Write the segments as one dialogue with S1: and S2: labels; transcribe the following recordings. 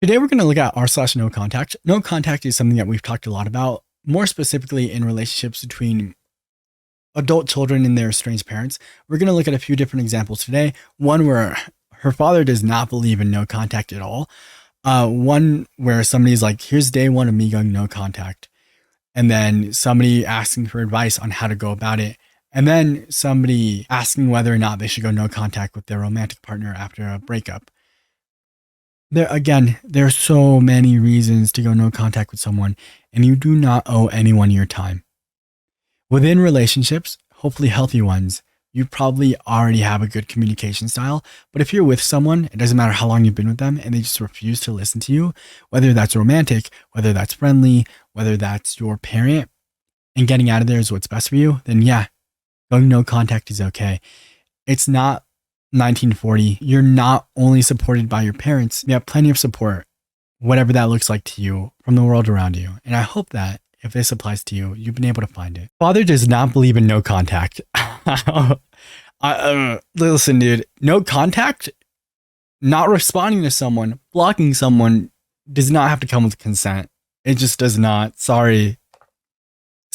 S1: Today we're going to look at r/no contact. No contact is something that we've talked a lot about, more specifically in relationships between adult children and their estranged parents. We're going to look at a few different examples today. One where her father does not believe in no contact at all. One where somebody's like, here's day one of me going no contact. And then somebody asking for advice on how to go about it. And then somebody asking whether or not they should go no contact with their romantic partner after a breakup. There are so many reasons to go no contact with someone, and you do not owe anyone your time. Within relationships, hopefully healthy ones, you probably already have a good communication style, but if you're with someone, it doesn't matter how long you've been with them, and they just refuse to listen to you, whether that's romantic, whether that's friendly, whether that's your parent, and getting out of there is what's best for you, then yeah, going no contact is okay. It's not 1940. You're not only supported by your parents, you have plenty of support, whatever that looks like to you, from the world around you. And I hope that if this applies to you, you've been able to find it. Father does not believe in no contact. Listen, dude, no contact, not responding to someone, blocking someone does not have to come with consent. It just does not. Sorry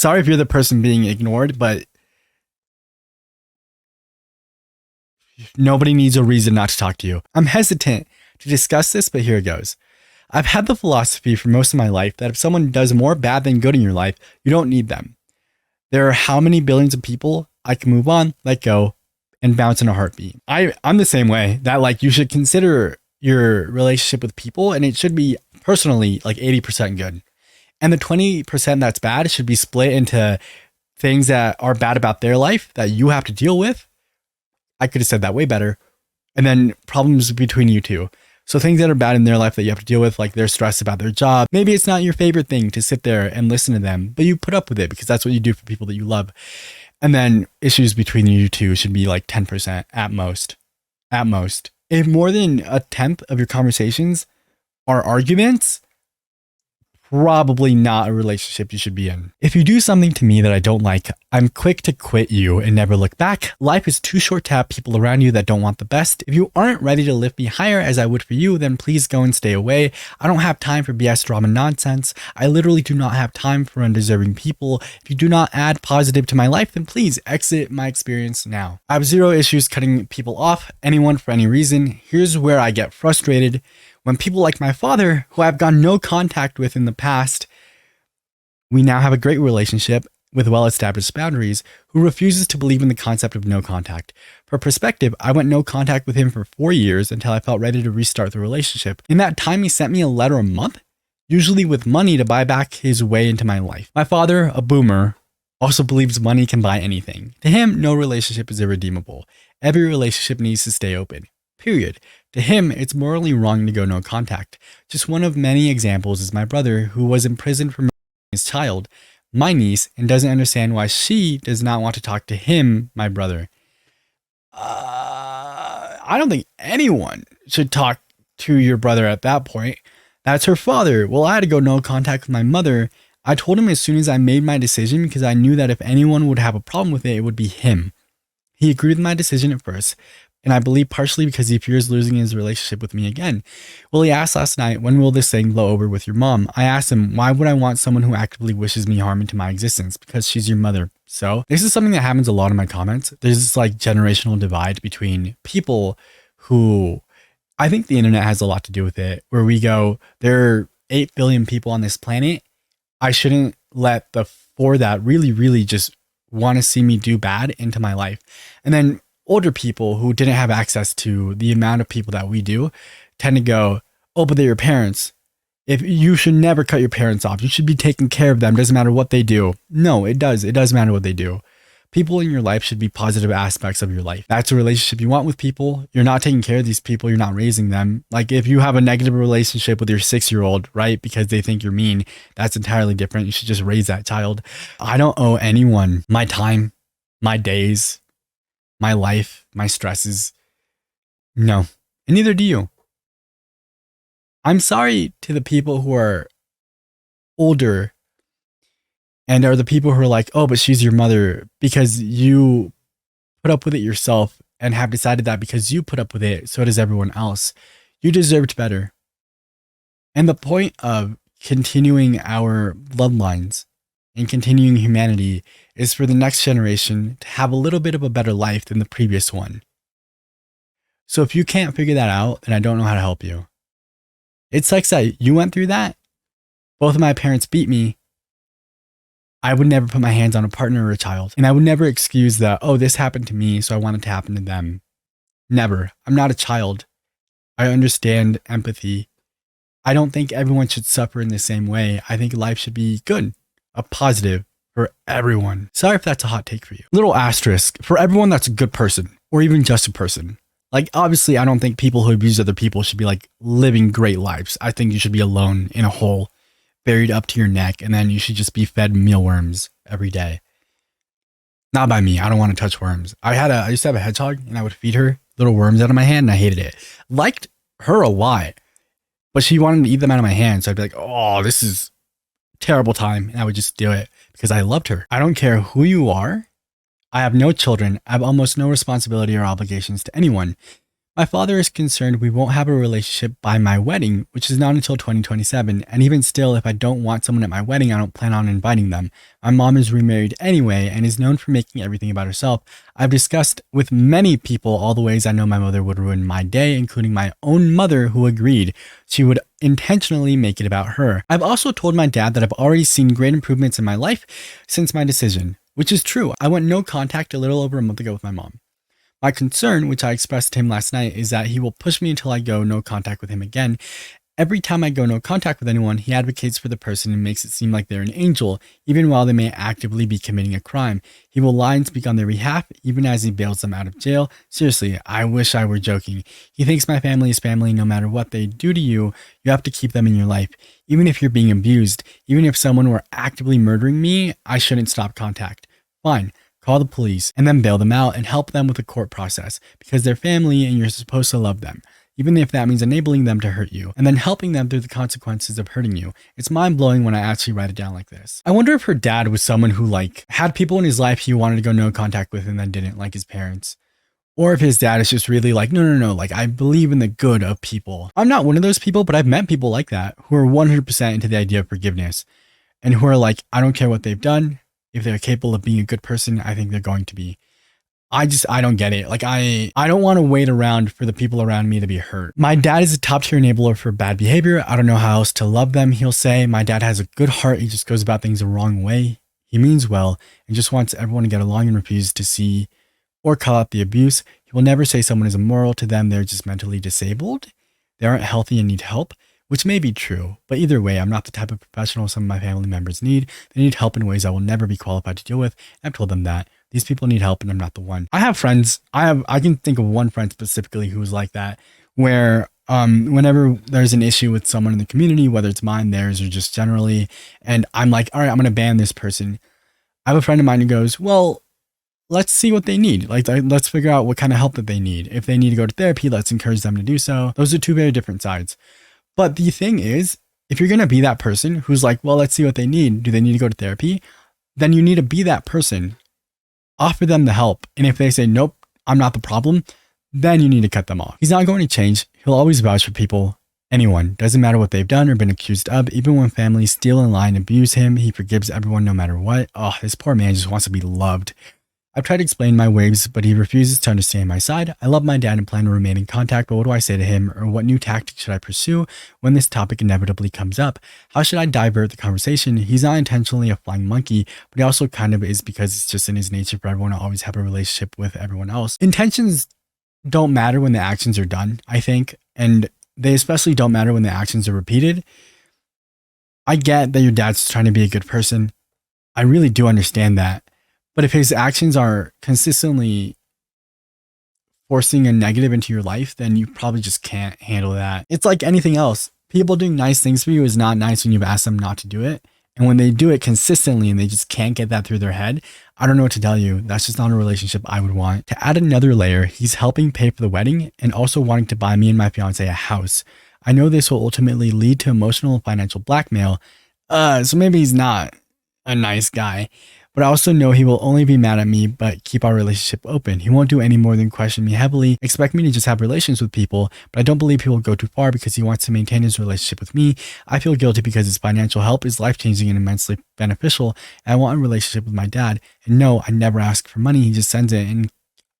S1: if you're the person being ignored, but nobody needs a reason not to talk to you. I'm hesitant to discuss this, but here it goes. I've had the philosophy for most of my life that if someone does more bad than good in your life, you don't need them. There are how many billions of people I can move on, let go, and bounce in a heartbeat. I'm the same way, that like you should consider your relationship with people, and it should be personally like 80% good. And the 20% that's bad should be split into things that are bad about their life that you have to deal with. I could have said that way better. And then problems between you two. So things that are bad in their life that you have to deal with, like they're stressed about their job. Maybe it's not your favorite thing to sit there and listen to them, but you put up with it because that's what you do for people that you love. And then issues between you two should be like 10% at most. At most. If more than a tenth of your conversations are arguments, probably not a relationship you should be in. If you do something to me that I don't like, I'm quick to quit you and never look back. Life is too short to have people around you that don't want the best. If you aren't ready to lift me higher as I would for you, then please go and stay away. I don't have time for BS drama nonsense. I literally do not have time for undeserving people. If you do not add positive to my life, then please exit my experience now. I have zero issues cutting people off, anyone for any reason. Here's where I get frustrated. When people like my father, who I've gotten no contact with in the past, we now have a great relationship with well-established boundaries, who refuses to believe in the concept of no contact. For perspective, I went no contact with him for 4 years until I felt ready to restart the relationship. In that time, he sent me a letter a month, usually with money to buy back his way into my life. My father, a boomer, also believes money can buy anything. To him, no relationship is irredeemable. Every relationship needs to stay open. Period. To him, it's morally wrong to go no contact. Just one of many examples is my brother, who was imprisoned for his child, my niece, and doesn't understand why she does not want to talk to him, my brother. I don't think anyone should talk to your brother at that point. That's her father. Well, I had to go no contact with my mother. I told him as soon as I made my decision because I knew that if anyone would have a problem with it, it would be him. He agreed with my decision at first, and I believe partially because he fears losing his relationship with me again. Well, he asked last night, when will this thing blow over with your mom? I asked him, why would I want someone who actively wishes me harm into my existence? Because she's your mother. So this is something that happens a lot in my comments. There's this like generational divide between people who, I think the internet has a lot to do with it, where we go, there are 8 billion people on this planet. I shouldn't let the 4 that really just want to see me do bad into my life. And then older people who didn't have access to the amount of people that we do tend to go, oh, but they're your parents. If you should never cut your parents off, you should be taking care of them. Doesn't matter what they do. No, it does. It does matter what they do. People in your life should be positive aspects of your life. That's a relationship you want with people. You're not taking care of these people. You're not raising them. Like if you have a negative relationship with your 6-year-old, right? Because they think you're mean, that's entirely different. You should just raise that child. I don't owe anyone my time, my days, my life, my stresses. No, and neither do you. I'm sorry to the people who are older and are the people who are like, oh, but she's your mother, because you put up with it yourself and have decided that because you put up with it, so does everyone else. You deserved better. And the point of continuing our bloodlines and continuing humanity is for the next generation to have a little bit of a better life than the previous one. So if you can't figure that out, then I don't know how to help you. It sucks that you went through that. Both of my parents beat me. I would never put my hands on a partner or a child. And I would never excuse that, oh, this happened to me, so I want it to happen to them. Never. I'm not a child. I understand empathy. I don't think everyone should suffer in the same way. I think life should be good, a positive for everyone. Sorry if that's a hot take for you. Little asterisk, for everyone that's a good person, or even just a person. Like, obviously, I don't think people who abuse other people should be like living great lives. I think you should be alone in a hole, buried up to your neck, and then you should just be fed mealworms every day. Not by me. I don't want to touch worms. I used to have a hedgehog, and I would feed her little worms out of my hand, and I hated it. Liked her a lot, but she wanted to eat them out of my hand, so I'd be like, oh, this is a terrible time, and I would just do it because I loved her. I don't care who you are. I have no children. I have almost no responsibility or obligations to anyone. My father is concerned we won't have a relationship by my wedding, which is not until 2027. And even still, if I don't want someone at my wedding, I don't plan on inviting them. My mom is remarried anyway and is known for making everything about herself. I've discussed with many people all the ways I know my mother would ruin my day, including my own mother, who agreed she would intentionally make it about her. I've also told my dad that I've already seen great improvements in my life since my decision, which is true. I went no contact a little over a month ago with my mom. My concern, which I expressed to him last night, is that he will push me until I go no contact with him again. Every time I go no contact with anyone, he advocates for the person and makes it seem like they're an angel, even while they may actively be committing a crime. He will lie and speak on their behalf, even as he bails them out of jail. Seriously, I wish I were joking. He thinks my family is family. No matter what they do to you, you have to keep them in your life. Even if you're being abused, even if someone were actively murdering me, I shouldn't stop contact. Fine. Call the police and then bail them out and help them with the court process because they're family and you're supposed to love them, even if that means enabling them to hurt you and then helping them through the consequences of hurting you. It's mind-blowing when I actually write it down like this. I wonder if her dad was someone who had people in his life he wanted to go no contact with and then didn't, like his parents. Or if his dad is just really no, I believe in the good of people. I'm not one of those people, but I've met people like that who are 100% into the idea of forgiveness and who are like, I don't care what they've done. If they're capable of being a good person, I think they're going to be. I don't get it. I don't want to wait around for the people around me to be hurt. My dad is a top tier enabler for bad behavior. I don't know how else to love them, he'll say. My dad has a good heart. He just goes about things the wrong way. He means well and just wants everyone to get along and refuse to see or call out the abuse. He will never say someone is immoral to them. They're just mentally disabled. They aren't healthy and need help. Which may be true, but either way, I'm not the type of professional some of my family members need. They need help in ways I will never be qualified to deal with. I've told them that. These people need help and I'm not the one. I have friends. I can think of one friend specifically who was like that, where whenever there's an issue with someone in the community, whether it's mine, theirs, or just generally, and I'm like, all right, I'm going to ban this person. I have a friend of mine who goes, well, let's see what they need. Let's figure out what kind of help that they need. If they need to go to therapy, let's encourage them to do so. Those are two very different sides. But the thing is, if you're going to be that person who's like, well, let's see what they need. Do they need to go to therapy? Then you need to be that person. Offer them the help. And if they say, nope, I'm not the problem, then you need to cut them off. He's not going to change. He'll always vouch for people. Anyone. Doesn't matter what they've done or been accused of. Even when families steal and lie and abuse him, he forgives everyone no matter what. Oh, this poor man just wants to be loved. I've tried to explain my ways, but he refuses to understand my side. I love my dad and plan to remain in contact, but what do I say to him, or what new tactics should I pursue when this topic inevitably comes up? How should I divert the conversation? He's not intentionally a flying monkey, but he also kind of is because it's just in his nature for everyone to always have a relationship with everyone else. Intentions don't matter when the actions are done, I think, and they especially don't matter when the actions are repeated. I get that your dad's trying to be a good person. I really do understand that. But if his actions are consistently forcing a negative into your life, then you probably just can't handle that. It's like anything else. People doing nice things for you is not nice when you've asked them not to do it. And when they do it consistently and they just can't get that through their head, I don't know what to tell you. That's just not a relationship I would want. To add another layer, he's helping pay for the wedding and also wanting to buy me and my fiance a house. I know this will ultimately lead to emotional and financial blackmail. So maybe he's not a nice guy. But I also know he will only be mad at me, but keep our relationship open. He won't do any more than question me heavily, expect me to just have relations with people, but I don't believe he will go too far because he wants to maintain his relationship with me. I feel guilty because his financial help is life-changing and immensely beneficial, and I want a relationship with my dad. And no, I never ask for money. He just sends it, and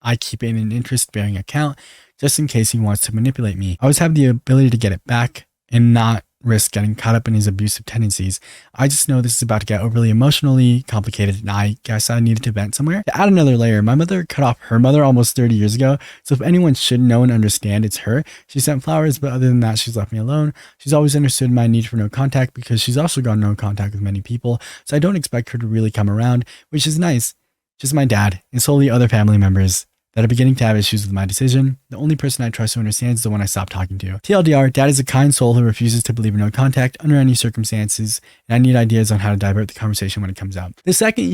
S1: I keep it in an interest-bearing account just in case he wants to manipulate me. I always have the ability to get it back and not risk getting caught up in his abusive tendencies. I just know this is about to get overly emotionally complicated, and I guess I needed to vent somewhere. To add another layer, my mother cut off her mother almost 30 years ago, so if anyone should know and understand, it's her. She sent flowers, but other than that, she's left me alone. She's always understood my need for no contact because she's also got no contact with many people, so I don't expect her to really come around, which is nice. Just my dad and solely other family members that are beginning to have issues with my decision. The only person I trust who understands is the one I stopped talking to. TLDR, dad is a kind soul who refuses to believe in no contact under any circumstances, and I need ideas on how to divert the conversation when it comes up. The second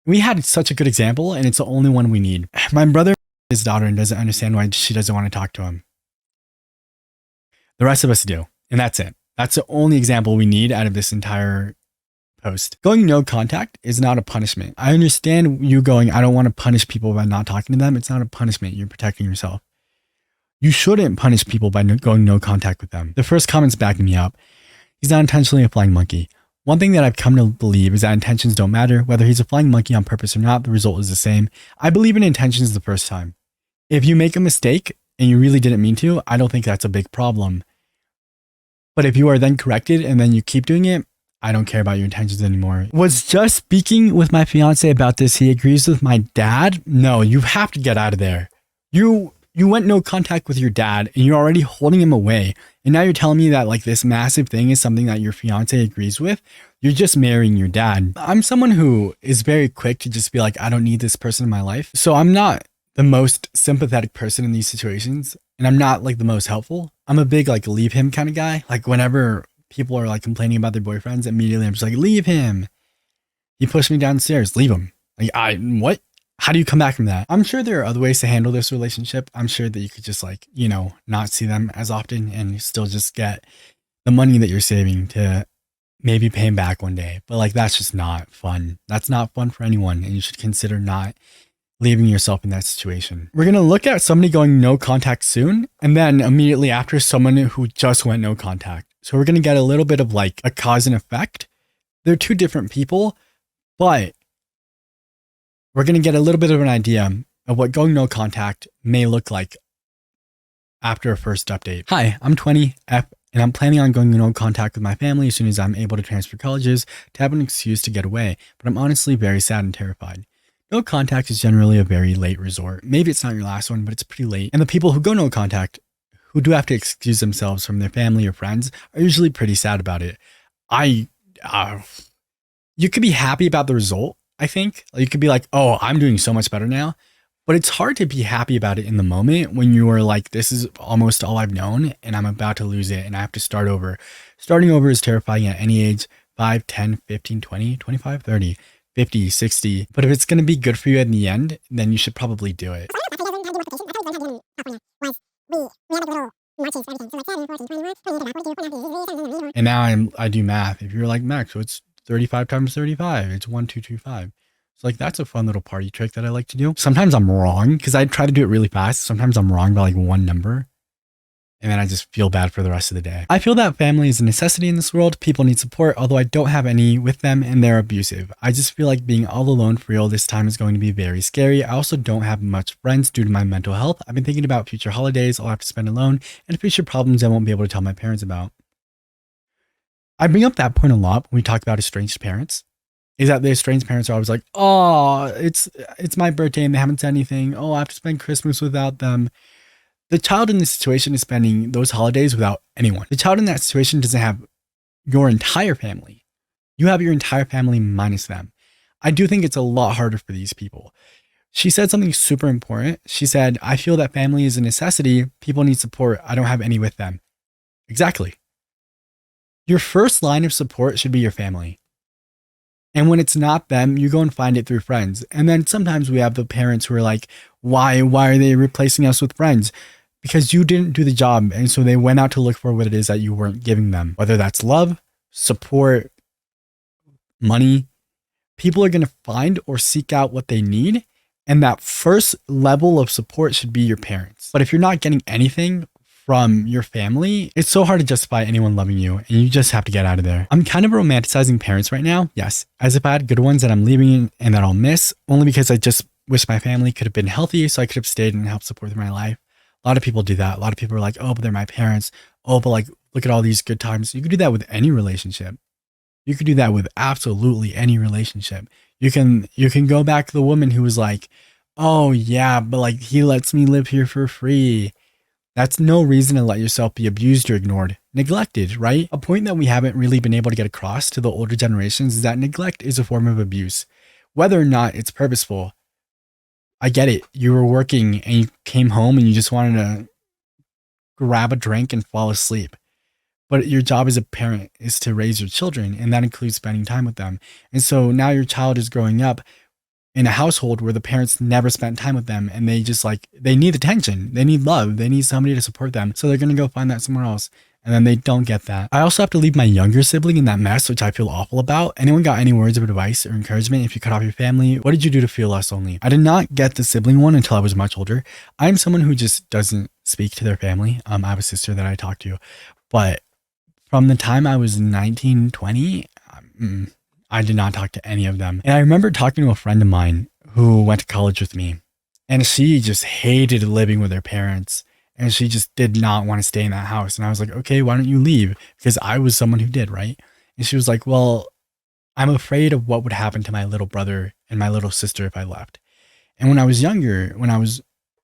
S1: we had such a good example, and it's the only one we need. My brother his daughter and doesn't understand why she doesn't want to talk to him. The rest of us do, and that's it. That's the only example we need out of this entire post. Going no contact is not a punishment. I understand you going, I don't want to punish people by not talking to them. It's not a punishment. You're protecting yourself. You shouldn't punish people by going no contact with them. The first comment's backing me up. He's not intentionally a flying monkey. One thing that I've come to believe is that intentions don't matter. Whether he's a flying monkey on purpose or not, the result is the same. I believe in intentions the first time. If you make a mistake and you really didn't mean to, I don't think that's a big problem. But if you are then corrected and then you keep doing it, I don't care about your intentions anymore. Was just speaking with my fiance about this. He agrees with my dad. No, you have to get out of there. You went no contact with your dad and you're already holding him away. And now you're telling me that like this massive thing is something that your fiance agrees with. You're just marrying your dad. I'm someone who is very quick to just be like, I don't need this person in my life. So I'm not the most sympathetic person in these situations. And I'm not like the most helpful. I'm a big like leave him kind of guy. Like whenever people are like complaining about their boyfriends, immediately I'm just like, leave him. He pushed me downstairs. Leave him. Like, what? How do you come back from that? I'm sure there are other ways to handle this relationship. I'm sure that you could just like, not see them as often and still just get the money that you're saving to maybe pay him back one day. But like, that's just not fun. That's not fun for anyone. And you should consider not leaving yourself in that situation. We're going to look at somebody going no contact soon. And then immediately after, someone who just went no contact. So we're going to get a little bit of like a cause and effect. They're two different people, but we're going to get a little bit of an idea of what going no contact may look like after a first update. Hi, I'm 20F, and I'm planning on going no contact with my family as soon as I'm able to transfer colleges to have an excuse to get away, but I'm honestly very sad and terrified. No contact is generally a very late resort. Maybe it's not your last one, but it's pretty late. And the people who go no contact, who do have to excuse themselves from their family or friends, are usually pretty sad about it. You could be happy about the result, I think. You could be like, oh, I'm doing so much better now. But it's hard to be happy about it in the moment when you are like, this is almost all I've known and I'm about to lose it and I have to start over. Starting over is terrifying at any age, 5, 10, 15, 20, 25, 30, 50, 60. But if it's going to be good for you in the end, then you should probably do it. And now I do math. If you're like, Max, so it's 35 times 35. It's 1225. So like, that's a fun little party trick that I like to do. Sometimes I'm wrong because I try to do it really fast. Sometimes I'm wrong by like one number. And then I just feel bad for the rest of the day. I feel that family is a necessity in this world. People need support, although I don't have any with them and they're abusive. I just feel like being all alone for real this time is going to be very scary. I also don't have much friends due to my mental health. I've been thinking about future holidays I'll have to spend alone and future problems I won't be able to tell my parents about. I bring up that point a lot when we talk about estranged parents. Is that the estranged parents are always like, oh, it's my birthday and they haven't said anything. Oh, I have to spend Christmas without them. The child in this situation is spending those holidays without anyone. The child in that situation doesn't have your entire family. You have your entire family minus them. I do think it's a lot harder for these people. She said something super important. She said, I feel that family is a necessity. People need support. I don't have any with them. Exactly. Your first line of support should be your family. And when it's not them, you go and find it through friends. And then sometimes we have the parents who are like, why are they replacing us with friends? Because you didn't do the job. And so they went out to look for what it is that you weren't giving them, whether that's love, support, money, People are going to find or seek out what they need. And that first level of support should be your parents. But if you're not getting anything from your family, it's so hard to justify anyone loving you, and you just have to get out of there. I'm kind of romanticizing parents right now, yes, as if I had good ones that I'm leaving and that I'll miss, only because I just wish my family could have been healthy so I could have stayed and helped support my life. A lot of people do that. A lot of people are like, oh, but they're my parents. Oh, but like, look at all these good times. You could do that with any relationship. You could do that with absolutely any relationship. You can go back to the woman who was like, oh yeah, but like he lets me live here for free. That's no reason to let yourself be abused or ignored, neglected, right? A point that we haven't really been able to get across to the older generations is that neglect is a form of abuse, whether or not it's purposeful. I get it. You were working and you came home and you just wanted to grab a drink and fall asleep. But your job as a parent is to raise your children, and that includes spending time with them. And so now your child is growing up in a household where the parents never spent time with them, and they need attention, they need love, they need somebody to support them. So they're going to go find that somewhere else. And then they don't get that. I also have to leave my younger sibling in that mess, which I feel awful about. Anyone got any words of advice or encouragement if you cut off your family? What did you do to feel less lonely? I did not get the sibling one until I was much older. I'm someone who just doesn't speak to their family. I have a sister that I talk to, but from the time I was 19, 20, I did not talk to any of them. And I remember talking to a friend of mine who went to college with me, and she just hated living with her parents. And she just did not want to stay in that house. And I was like, okay, why don't you leave? Because I was someone who did, right? And she was like, well, I'm afraid of what would happen to my little brother and my little sister if I left. And when I was younger, when I was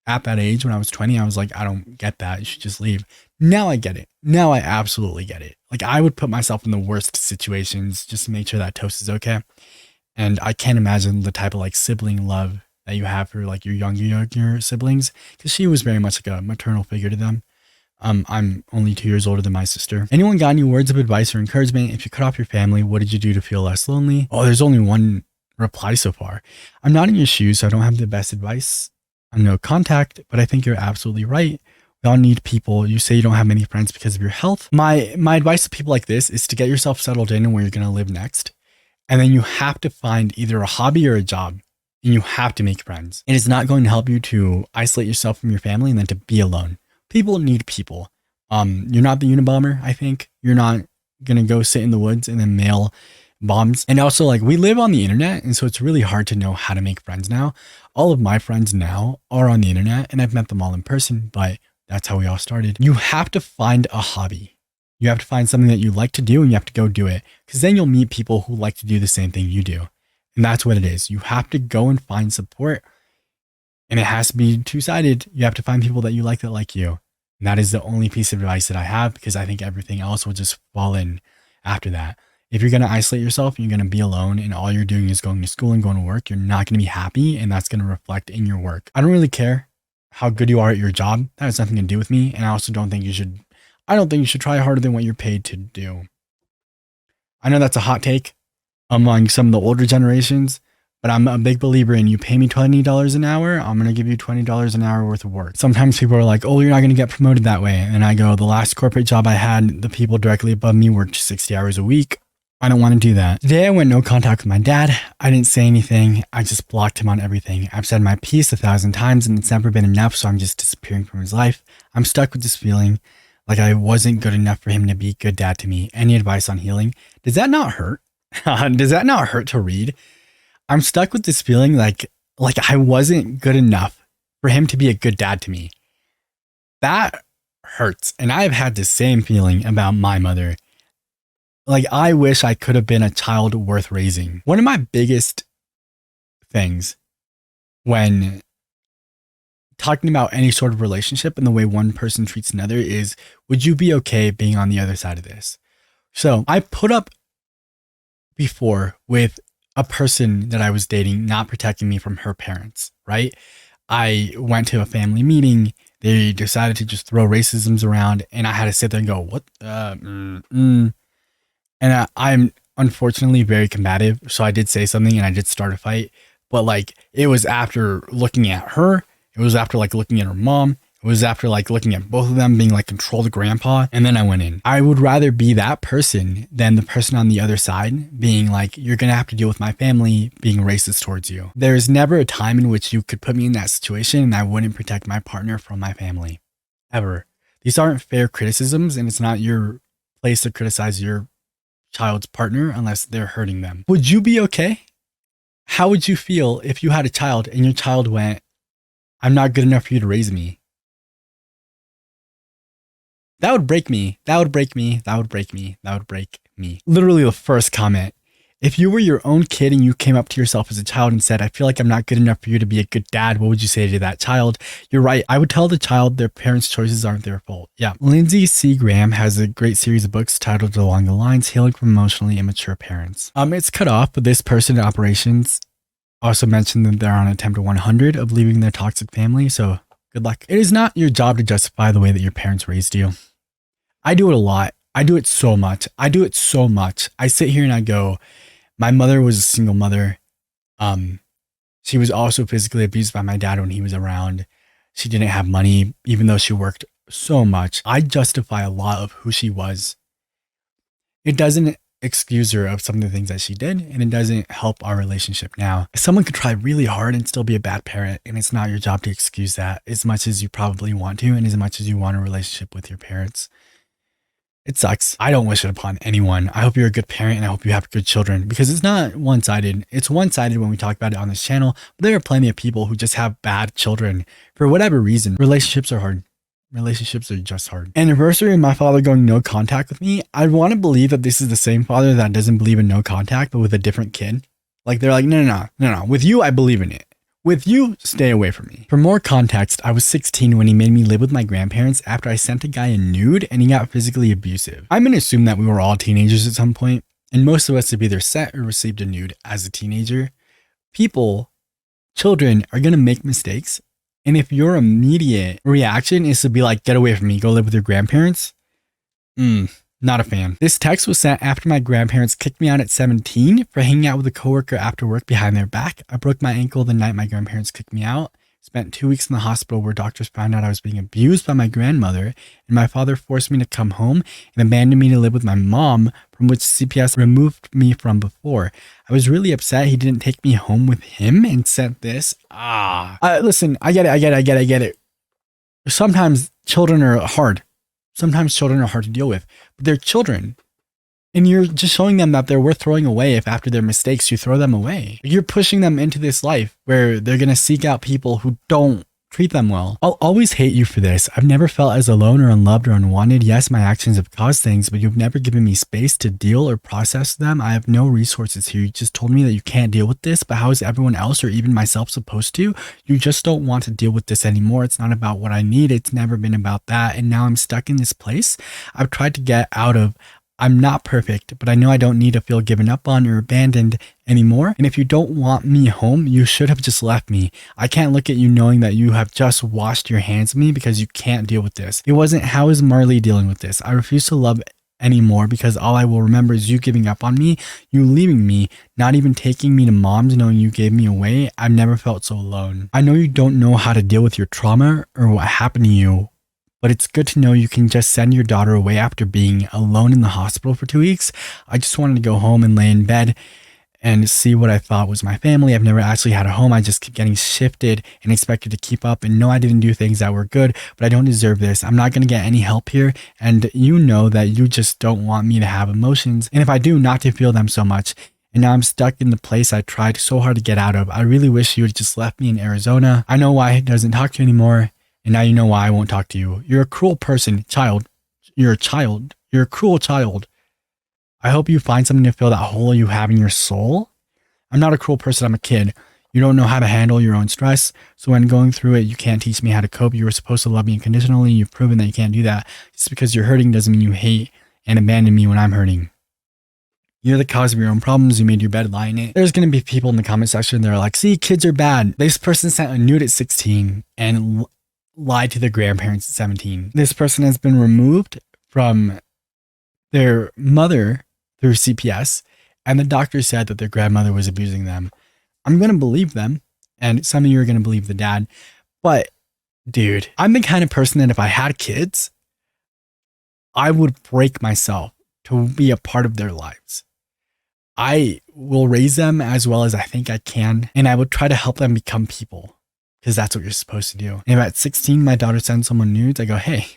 S1: at that age, when I was 20, I was like, I don't get that. You should just leave. Now I get it. Now I absolutely get it. Like, I would put myself in the worst situations just to make sure that Toast is okay. And I can't imagine the type of like sibling love that you have for like your younger siblings, because she was very much like a maternal figure to them. I'm only 2 years older than my sister. Anyone got any words of advice or encouragement? If you cut off your family, what did you do to feel less lonely? Oh, there's only one reply so far. I'm not in your shoes, so I don't have the best advice. I'm no contact, but I think you're absolutely right. We all need people. You say you don't have many friends because of your health. My advice to people like this is to get yourself settled in and where you're going to live next. And then you have to find either a hobby or a job. And you have to make friends. It is not going to help you to isolate yourself from your family and then to be alone. People need people. You're not the Unabomber, I think. You're not going to go sit in the woods and then mail bombs. And also, like, we live on the internet, and so it's really hard to know how to make friends now. All of my friends now are on the internet, and I've met them all in person, but that's how we all started. You have to find a hobby. You have to find something that you like to do, and you have to go do it, because then you'll meet people who like to do the same thing you do. And that's what it is. You have to go and find support. And it has to be two-sided. You have to find people that you like you. And that is the only piece of advice that I have, because I think everything else will just fall in after that. If you're going to isolate yourself and you're going to be alone and all you're doing is going to school and going to work, you're not going to be happy, and that's going to reflect in your work. I don't really care how good you are at your job. That has nothing to do with me. And I also don't think you should try harder than what you're paid to do. I know that's a hot take among some of the older generations, but I'm a big believer in you pay me $20 an hour, I'm going to give you $20 an hour worth of work. Sometimes people are like, oh, you're not going to get promoted that way. And I go, the last corporate job I had, the people directly above me worked 60 hours a week. I don't want to do that. Today I went no contact with my dad. I didn't say anything. I just blocked him on everything. I've said my piece 1,000 times and it's never been enough, so I'm just disappearing from his life. I'm stuck with this feeling like I wasn't good enough for him to be a good dad to me. Any advice on healing? Does that not hurt? Does that not hurt to read? I'm stuck with this feeling like I wasn't good enough for him to be a good dad to me. That hurts. And I've had the same feeling about my mother. Like, I wish I could have been a child worth raising. One of my biggest things when talking about any sort of relationship and the way one person treats another is, would you be okay being on the other side of this? So I put up before with a person that I was dating not protecting me from her parents, right? I went to a family meeting. They decided to just throw racisms around, and I had to sit there and go, what? And I'm unfortunately very combative, so I did say something and I did start a fight. But like, it was after looking at her. It was after like looking at her mom. It was after like looking at both of them being like controlled grandpa, and then I went in. I would rather be that person than the person on the other side being like, you're gonna have to deal with my family being racist towards you. There's never a time in which you could put me in that situation and I wouldn't protect my partner from my family. Ever. These aren't fair criticisms, and it's not your place to criticize your child's partner unless they're hurting them. Would you be okay? How would you feel if you had a child and your child went, I'm not good enough for you to raise me? That would break me. That would break me. That would break me. That would break me. Literally the first comment. If you were your own kid and you came up to yourself as a child and said, I feel like I'm not good enough for you to be a good dad, what would you say to that child? You're right. I would tell the child their parents' choices aren't their fault. Yeah. Lindsay C. Graham has a great series of books titled Along the Lines, Healing from Emotionally Immature Parents. It's cut off, but this person in operations also mentioned that they're on attempt 100 of leaving their toxic family. So good luck. It is not your job to justify the way that your parents raised you. I do it a lot. I do it so much. I sit here and I go, my mother was a single mother. She was also physically abused by my dad when he was around. She didn't have money, even though she worked so much. I justify a lot of who she was. It doesn't excuse her of some of the things that she did, and it doesn't help our relationship now. Someone could try really hard and still be a bad parent, and it's not your job to excuse that as much as you probably want to and as much as you want a relationship with your parents. It sucks. I don't wish it upon anyone. I hope you're a good parent and I hope you have good children, because it's not one-sided. It's one-sided when we talk about it on this channel, but there are plenty of people who just have bad children for whatever reason. Relationships are hard. Relationships are just hard. Anniversary of my father going no contact with me. I want to believe that this is the same father that doesn't believe in no contact, but with a different kid. Like they're like, no. With you, I believe in it. With you, stay away from me. For more context, I was 16 when he made me live with my grandparents after I sent a guy a nude and he got physically abusive. I'm going to assume that we were all teenagers at some point, and most of us have either sent or received a nude as a teenager. Children are going to make mistakes. And if your immediate reaction is to be like, get away from me, go live with your grandparents, not a fan. This text was sent after my grandparents kicked me out at 17 for hanging out with a coworker after work behind their back. I broke my ankle the night my grandparents kicked me out. Spent 2 weeks in the hospital where doctors found out I was being abused by my grandmother, and my father forced me to come home and abandoned me to live with my mom, from which CPS removed me from before. I was really upset he didn't take me home with him and sent this. Listen, I get it. Sometimes children are hard. Sometimes children are hard to deal with, but they're children. And you're just showing them that they're worth throwing away if after their mistakes you throw them away. You're pushing them into this life where they're going to seek out people who don't treat them well. I'll always hate you for this. I've never felt as alone or unloved or unwanted. Yes, my actions have caused things, but you've never given me space to deal or process them. I have no resources here. You just told me that you can't deal with this, but how is everyone else or even myself supposed to? You just don't want to deal with this anymore. It's not about what I need. It's never been about that. And now I'm stuck in this place I've tried to get out of. I'm not perfect, but I know I don't need to feel given up on or abandoned anymore. And if you don't want me home, you should have just left me. I can't look at you knowing that you have just washed your hands of me because you can't deal with this. It wasn't, how is Marley dealing with this? I refuse to love anymore because all I will remember is you giving up on me, you leaving me, not even taking me to mom's, knowing you gave me away. I've never felt so alone. I know you don't know how to deal with your trauma or what happened to you, but it's good to know you can just send your daughter away after being alone in the hospital for 2 weeks. I just wanted to go home and lay in bed and see what I thought was my family. I've never actually had a home. I just keep getting shifted and expected to keep up. And no, I didn't do things that were good, but I don't deserve this. I'm not going to get any help here. And you know that you just don't want me to have emotions. And if I do, not to feel them so much. And now I'm stuck in the place I tried so hard to get out of. I really wish you had just left me in Arizona. I know why he doesn't talk to you anymore. And now you know why I won't talk to you. You're a cruel person, child. You're a child. You're a cruel child. I hope you find something to fill that hole you have in your soul. I'm not a cruel person. I'm a kid. You don't know how to handle your own stress. So when going through it, you can't teach me how to cope. You were supposed to love me unconditionally. You've proven that you can't do that. Just because you're hurting doesn't mean you hate and abandon me when I'm hurting. You're the cause of your own problems. You made your bed, lie in it. There's going to be people in the comment section that are like, see, kids are bad. This person sent a nude at 16 and lied to their grandparents at 17. This person has been removed from their mother through CPS, and the doctor said that their grandmother was abusing them. I'm going to believe them, and some of you are going to believe the dad, but Dude, I'm the kind of person that if I had kids, I would break myself to be a part of their lives. I will raise them as well as I think I can, and I would try to help them become people because that's what you're supposed to do. And if at 16, my daughter sends someone nudes, I go, hey,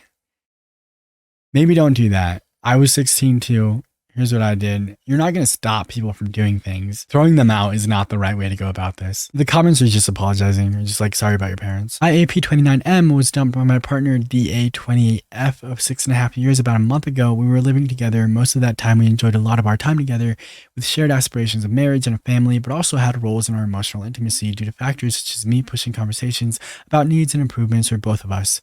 S1: maybe don't do that. I was 16 too. Here's what I did. You're not going to stop people from doing things. Throwing them out is not the right way to go about this. The comments are just apologizing or just like, sorry about your parents. IAP29M was dumped by my partner DA28F of 6.5 years about a month ago. We were living together. Most of that time we enjoyed a lot of our time together with shared aspirations of marriage and a family, but also had roles in our emotional intimacy due to factors such as me pushing conversations about needs and improvements for both of us.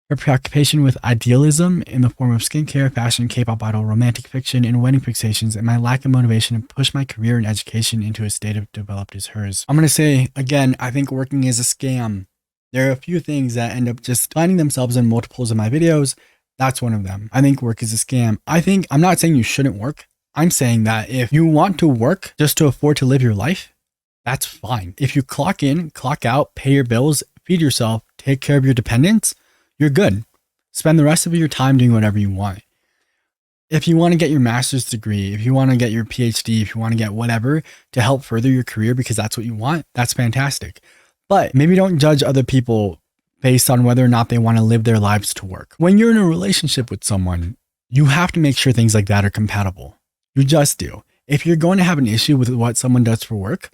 S1: Her preoccupation with idealism in the form of skincare, fashion, K-pop idol, romantic fiction, and wedding fixations, and my lack of motivation to push my career and education into a state of developed as hers. I'm going to say, again, I think working is a scam. There are a few things that end up just finding themselves in multiples of my videos. That's one of them. I think work is a scam. I'm not saying you shouldn't work. I'm saying that if you want to work just to afford to live your life, that's fine. If you clock in, clock out, pay your bills, feed yourself, take care of your dependents, you're good. Spend the rest of your time doing whatever you want. If you want to get your master's degree, if you want to get your PhD, if you want to get whatever to help further your career because that's what you want, that's fantastic. But maybe don't judge other people based on whether or not they want to live their lives to work. When you're in a relationship with someone, you have to make sure things like that are compatible. You just do. If you're going to have an issue with what someone does for work,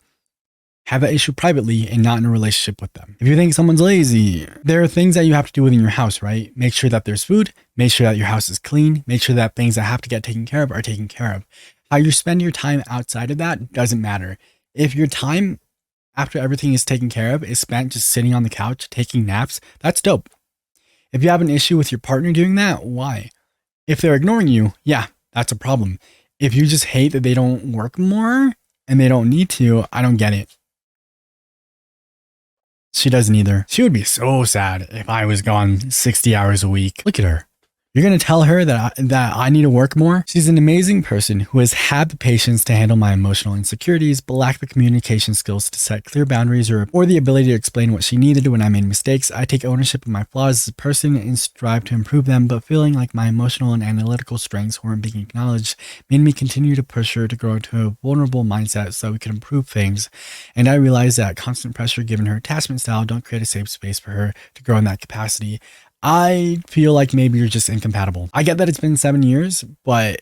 S1: have that issue privately and not in a relationship with them. If you think someone's lazy, there are things that you have to do within your house, right? Make sure that there's food, make sure that your house is clean, make sure that things that have to get taken care of are taken care of. How you spend your time outside of that doesn't matter. If your time after everything is taken care of is spent just sitting on the couch, taking naps, that's dope. If you have an issue with your partner doing that, why? If they're ignoring you, yeah, that's a problem. If you just hate that they don't work more and they don't need to, I don't get it. She doesn't either. She would be so sad if I was gone 60 hours a week. Look at her. You're going to tell her that I need to work more? She's an amazing person who has had the patience to handle my emotional insecurities, but lacked the communication skills to set clear boundaries or the ability to explain what she needed when I made mistakes. I take ownership of my flaws as a person and strive to improve them, but feeling like my emotional and analytical strengths weren't being acknowledged made me continue to push her to grow into a vulnerable mindset so that we could improve things. And I realized that constant pressure given her attachment style don't create a safe space for her to grow in that capacity. I feel like maybe you're just incompatible. I get that it's been 7 years, but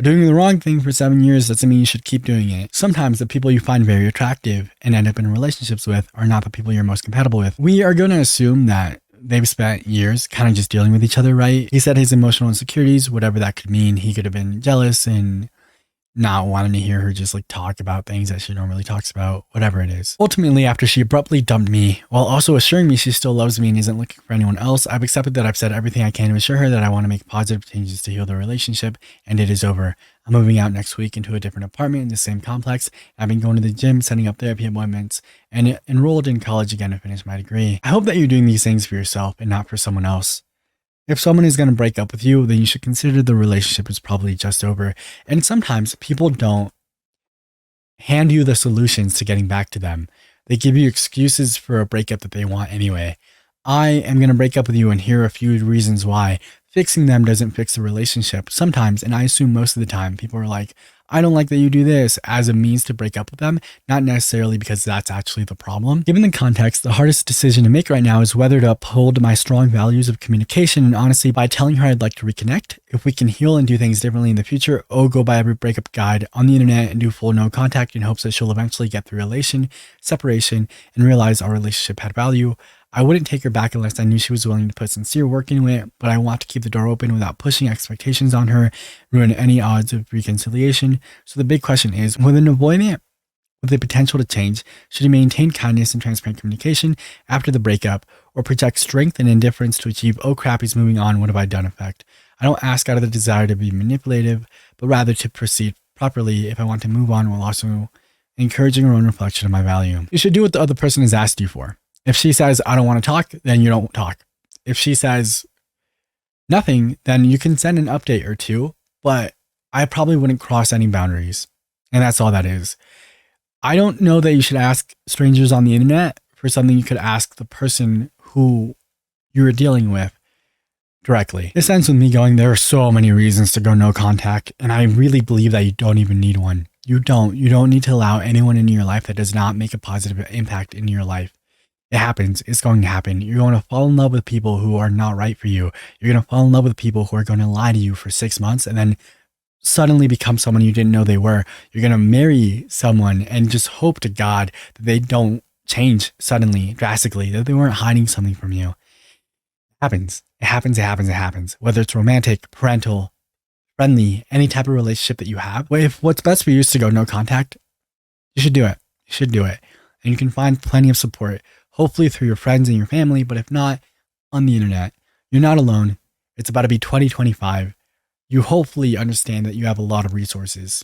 S1: doing the wrong thing for 7 years doesn't mean you should keep doing it. Sometimes the people you find very attractive and end up in relationships with are not the people you're most compatible with. We are going to assume that they've spent years kind of just dealing with each other, right? He said his emotional insecurities, whatever that could mean. He could have been jealous and not wanting to hear her just like talk about things that she normally talks about, whatever it is. Ultimately, after she abruptly dumped me, while also assuring me she still loves me and isn't looking for anyone else, I've accepted that I've said everything I can to assure her that I want to make positive changes to heal the relationship, and it is over. I'm moving out next week into a different apartment in the same complex. I've been going to the gym, setting up therapy appointments, and enrolled in college again to finish my degree. I hope that you're doing these things for yourself and not for someone else. If someone is going to break up with you, then you should consider the relationship is probably just over. And sometimes people don't hand you the solutions to getting back to them. They give you excuses for a breakup that they want anyway. I am going to break up with you, and here are a few reasons why. Fixing them doesn't fix the relationship. Sometimes, and I assume most of the time, people are like, I don't like that you do this, as a means to break up with them, not necessarily because that's actually the problem. Given the context, the hardest decision to make right now is whether to uphold my strong values of communication and honesty by telling her I'd like to reconnect, if we can heal and do things differently in the future, or go buy every breakup guide on the internet and do full no contact in hopes that she'll eventually get the separation, and realize our relationship had value. I wouldn't take her back unless I knew she was willing to put sincere work into it, but I want to keep the door open without pushing expectations on her, ruin any odds of reconciliation. So the big question is, with an avoidant with the potential to change, should he maintain kindness and transparent communication after the breakup, or project strength and indifference to achieve, oh crap, he's moving on, what have I done effect? I don't ask out of the desire to be manipulative, but rather to proceed properly if I want to move on, while also encouraging her own reflection of my value. You should do what the other person has asked you for. If she says, I don't want to talk, then you don't talk. If she says nothing, then you can send an update or two, but I probably wouldn't cross any boundaries. And that's all that is. I don't know that you should ask strangers on the internet for something you could ask the person who you were dealing with directly. This ends with me going, there are so many reasons to go no contact, and I really believe that you don't even need one. You don't need to allow anyone into your life that does not make a positive impact in your life. It happens. It's going to happen. You're going to fall in love with people who are not right for you. You're going to fall in love with people who are going to lie to you for 6 months and then suddenly become someone you didn't know they were. You're going to marry someone and just hope to God that they don't change suddenly, drastically, that they weren't hiding something from you. It happens. It happens. It happens. It happens. Whether it's romantic, parental, friendly, any type of relationship that you have. If what's best for you is to go no contact, you should do it. You should do it. And you can find plenty of support, hopefully through your friends and your family, but if not, on the internet. You're not alone. It's about to be 2025. You hopefully understand that you have a lot of resources.